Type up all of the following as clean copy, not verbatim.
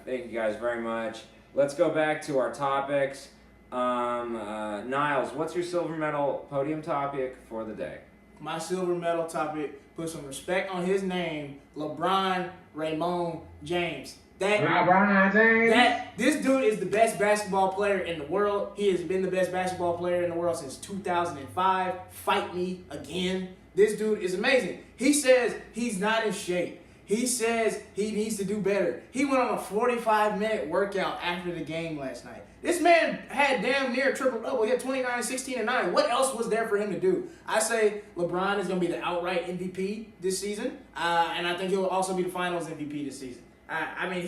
Thank you guys very much. Let's go back to our topics. Niles, what's your silver medal podium topic for the day? My silver medal topic, put some respect on his name, LeBron Raymond James. This dude is the best basketball player in the world. He has been the best basketball player in the world since 2005. Fight me again. This dude is amazing. He says he's not in shape. He says he needs to do better. He went on a 45-minute workout after the game last night. This man had damn near triple-double. He had 29, 16, and 9. What else was there for him to do? I say LeBron is going to be the outright MVP this season, and I think he'll also be the Finals MVP this season. I mean,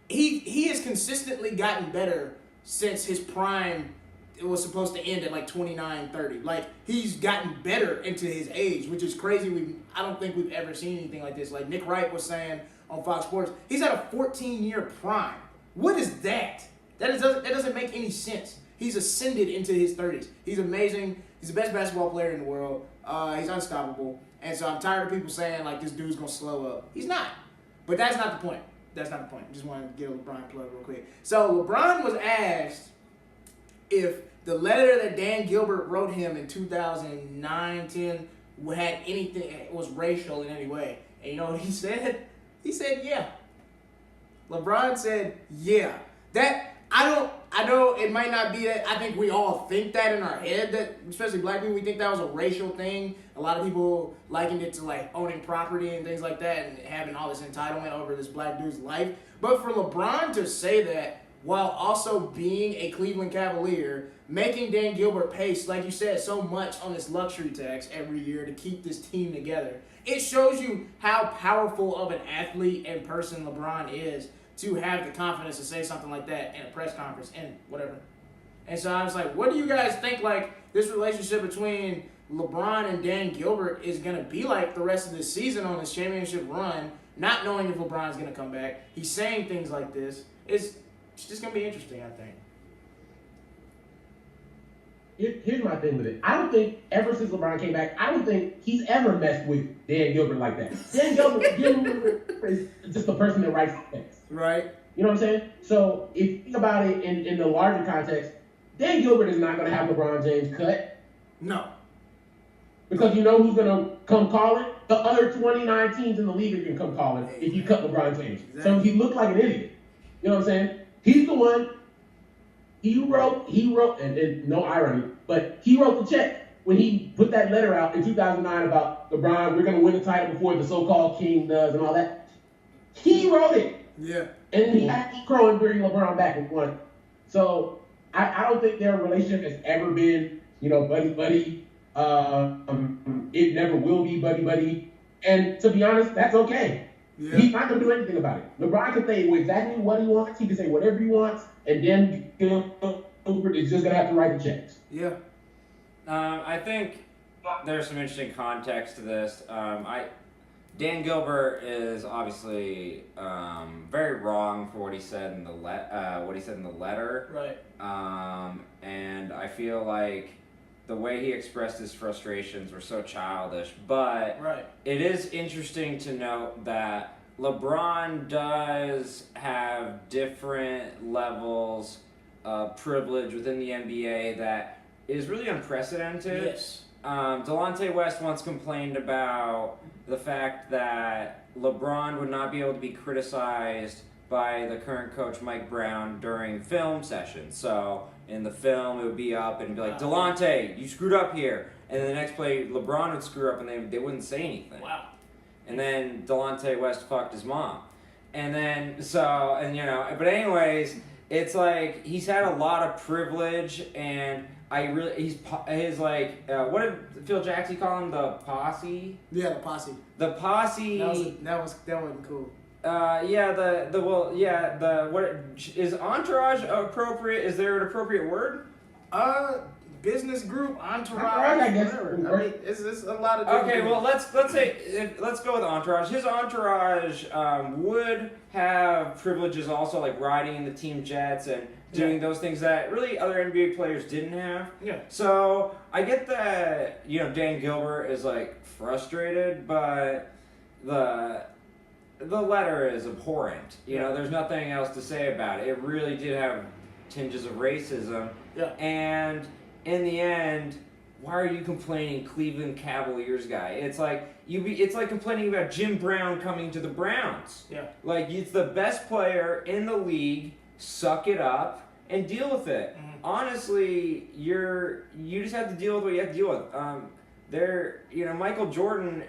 he has consistently gotten better since his prime. It was supposed to end at like 29, 30. Like, he's gotten better into his age, which is crazy. I don't think we've ever seen anything like this. Like Nick Wright was saying on Fox Sports, he's at a 14-year prime. What is that? That doesn't make any sense. He's ascended into his 30s. He's amazing. He's the best basketball player in the world. He's unstoppable. And so I'm tired of people saying, like, this dude's going to slow up. He's not. But that's not the point. That's not the point. Just wanted to give LeBron a plug real quick. So LeBron was asked if the letter that Dan Gilbert wrote him in 2009, 10 had anything, was racial in any way. And you know what he said? He said, yeah. LeBron said, yeah. I know it might not be that. I think we all think that in our head, that especially black people, we think that was a racial thing. A lot of people likened it to like owning property and things like that and having all this entitlement over this black dude's life. But for LeBron to say that while also being a Cleveland Cavalier, making Dan Gilbert pay, like you said, so much on this luxury tax every year to keep this team together, it shows you how powerful of an athlete and person LeBron is to have the confidence to say something like that in a press conference and whatever. And so I was like, what do you guys think like this relationship between LeBron and Dan Gilbert is going to be like the rest of this season on this championship run, not knowing if LeBron's going to come back? He's saying things like this. It's just going to be interesting, I think. Here's my thing with it. I don't think ever since LeBron came back, I don't think he's ever messed with Dan Gilbert like that. Dan Gilbert is just the person that writes things. Right. You know what I'm saying? So if you think about it in the larger context, Dan Gilbert is not going to have LeBron James cut. No. Because you know who's going to come calling? The other 29 teams in the league are going to come calling if you cut LeBron James. Exactly. So he looked like an idiot. You know what I'm saying? He's the one. He wrote, and no irony, but he wrote the check when he put that letter out in 2009 about LeBron, we're going to win the title before the so-called king does and all that. He wrote it. Yeah. And he had to crow and bring LeBron back and won. So I don't think their relationship has ever been, buddy-buddy. It never will be buddy-buddy. And to be honest, that's okay. Yeah. He's not going to do anything about it. LeBron can say exactly what he wants. He can say whatever he wants. And then Gilbert is just going to have to write the checks. Yeah. I think there's some interesting context to this. Dan Gilbert is obviously very wrong for what he said in the letter. Right. And I feel like the way he expressed his frustrations were so childish. But right. It is interesting to note that LeBron does have different levels of privilege within the NBA that is really unprecedented. Yes. Delonte West once complained about the fact that LeBron would not be able to be criticized by the current coach Mike Brown during film sessions. So in the film, it would be up and be like, Delonte, you screwed up here. And then the next play, LeBron would screw up and they wouldn't say anything. Wow. And then Delonte West fucked his mom. And then, but anyways, it's like he's had a lot of privilege and what did Phil Jackson call him? The posse? Yeah, the posse. The posse. That wasn't cool. Is entourage appropriate? Is there an appropriate word? Business group, entourage, I guess. whatever. I mean, it's a lot of. Okay, well let's go with entourage. His entourage would have privileges also, like riding in the team jets and doing those things that really other NBA players didn't have. Yeah. So I get that Dan Gilbert is like frustrated, but the letter is abhorrent. You know, there's nothing else to say about it. It really did have tinges of racism. Yeah. And in the end, why are you complaining, Cleveland Cavaliers guy? It's like it's like complaining about Jim Brown coming to the Browns. Yeah. Like, it's the best player in the league. Suck it up and deal with it. Mm-hmm. Honestly, you just have to deal with what you have to deal with. Michael Jordan,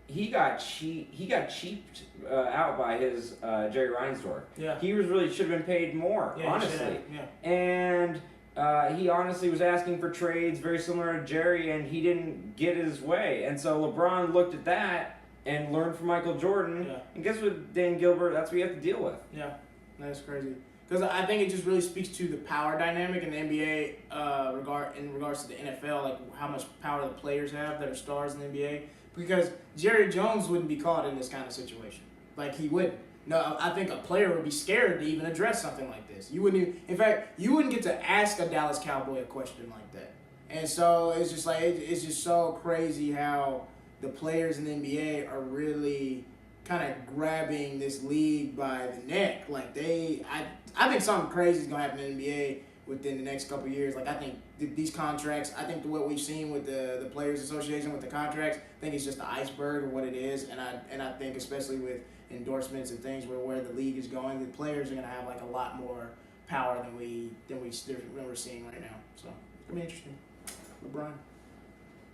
he got cheaped out by his Jerry Reinsdorf. Yeah. He should have been paid more, honestly. And he honestly was asking for trades very similar to Jerry, and he didn't get his way. And so LeBron looked at that and learned from Michael Jordan. Yeah. And guess what, Dan Gilbert? That's what you have to deal with. Yeah, that's crazy. Because I think it just really speaks to the power dynamic in the NBA in regards to the NFL, like how much power the players have that are stars in the NBA. Because Jerry Jones wouldn't be caught in this kind of situation. Like, he wouldn't. No, I think a player would be scared to even address something like this. You wouldn't get to ask a Dallas Cowboy a question like that. And so it's just like it's just so crazy how the players in the NBA are really kind of grabbing this league by the neck. Like, I think something crazy is gonna happen in the NBA within the next couple of years. Like, I think these contracts, what we've seen with the Players Association with the contracts, I think it's just the iceberg of what it is. And I think especially with endorsements and things where the league is going, the players are gonna have like a lot more power than we're seeing right now. So it's gonna be interesting. LeBron.